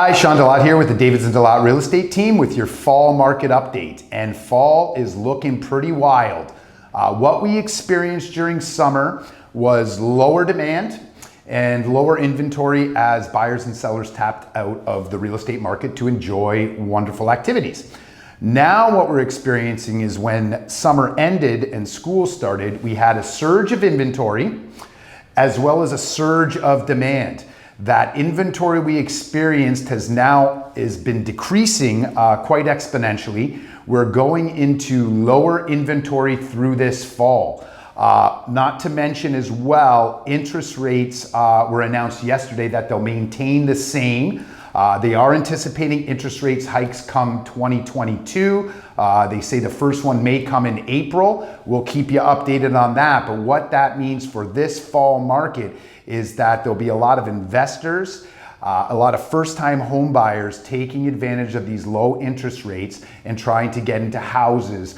Hi, Shawn DeLaat here with the Davids DeLaat Real Estate Team with your fall market update. And fall is looking pretty wild. What we experienced during summer was lower demand and lower inventory as buyers and sellers tapped out of the real estate market to enjoy wonderful activities. Now what we're experiencing is when summer ended and school started, we had a surge of inventory as well as a surge of demand. That inventory we experienced has been decreasing quite exponentially. We're going into lower inventory through this fall. Not to mention as well, interest rates were announced yesterday that they'll maintain the same. They are anticipating interest rates hikes come 2022. They say the first one may come in April. We'll keep you updated on that. But what that means for this fall market is that there'll be a lot of investors, a lot of first-time home buyers taking advantage of these low interest rates and trying to get into houses.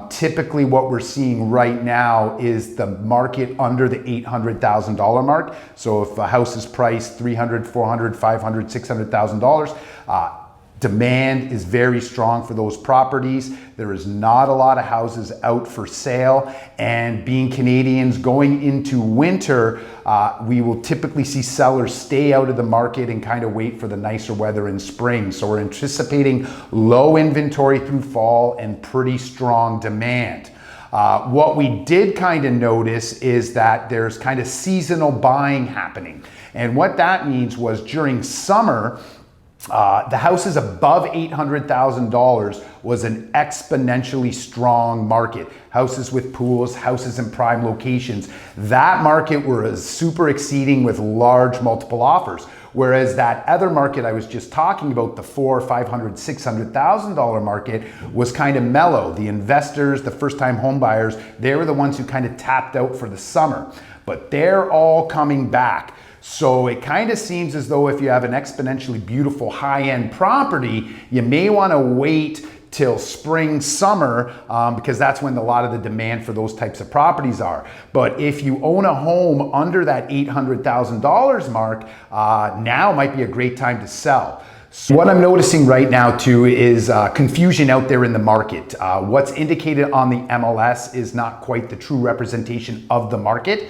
Typically what we're seeing right now is the market under the $800,000 mark. So if a house is priced $300,000, $400,000, $500,000, $600,000, demand is very strong for those properties. There is not a lot of houses out for sale, and being Canadians going into winter, we will typically see sellers stay out of the market and kind of wait for the nicer weather in spring. So we're anticipating low inventory through fall and pretty strong demand. What we did kind of notice is that there's kind of seasonal buying happening. And what that means was during summer, the houses above $800,000 was an exponentially strong market. Houses with pools, houses in prime locations. That market was super exceeding with large multiple offers. Whereas that other market I was just talking about, the $400,000, $500,000, $600,000 market, was kind of mellow. The investors, the first-time home buyers, they were the ones who kind of tapped out for the summer. But they're all coming back. So it kind of seems as though if you have an exponentially beautiful high-end property, you may want to wait till spring, summer, because that's when a lot of the demand for those types of properties are. But if you own a home under that $800,000 mark, now might be a great time to sell. So what I'm noticing right now too is confusion out there in the market. What's indicated on the MLS is not quite the true representation of the market.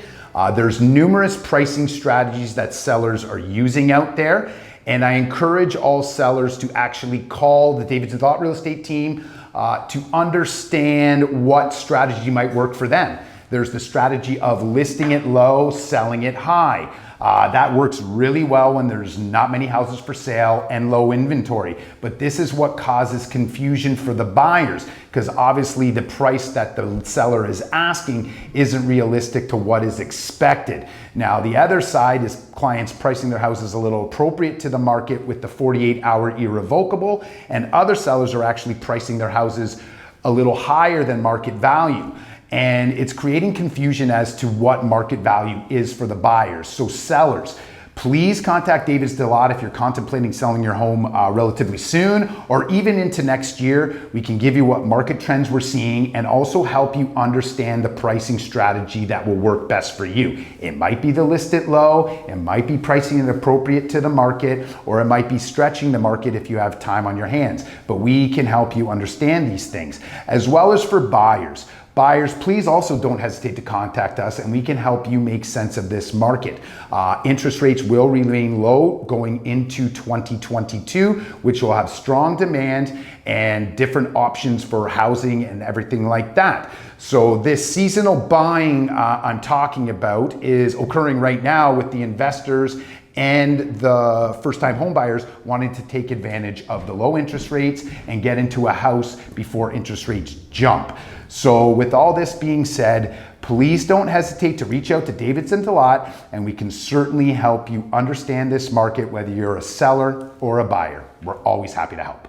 There's numerous pricing strategies that sellers are using out there, and I encourage all sellers to actually call the Davids DeLaat Real Estate Team to understand what strategy might work for them. There's the strategy of listing it low, selling it high. That works really well when there's not many houses for sale and low inventory. But this is what causes confusion for the buyers, because obviously the price that the seller is asking isn't realistic to what is expected. Now, the other side is clients pricing their houses a little appropriate to the market with the 48-hour irrevocable, and other sellers are actually pricing their houses a little higher than market value. And it's creating confusion as to what market value is for the buyers. So sellers, please contact Davids DeLaat if you're contemplating selling your home relatively soon or even into next year. We can give you what market trends we're seeing and also help you understand the pricing strategy that will work best for you. It might be the list it low, it might be pricing it appropriate to the market, or it might be stretching the market if you have time on your hands. But we can help you understand these things. As well as for buyers. Buyers, please also don't hesitate to contact us and we can help you make sense of this market. Interest rates will remain low going into 2022, which will have strong demand and different options for housing and everything like that. So this seasonal buying I'm talking about is occurring right now with the investors and the first-time home buyers wanting to take advantage of the low interest rates and get into a house before interest rates jump. So with all this being said, please don't hesitate to reach out to Davids DeLaat, and we can certainly help you understand this market, whether you're a seller or a buyer. We're always happy to help.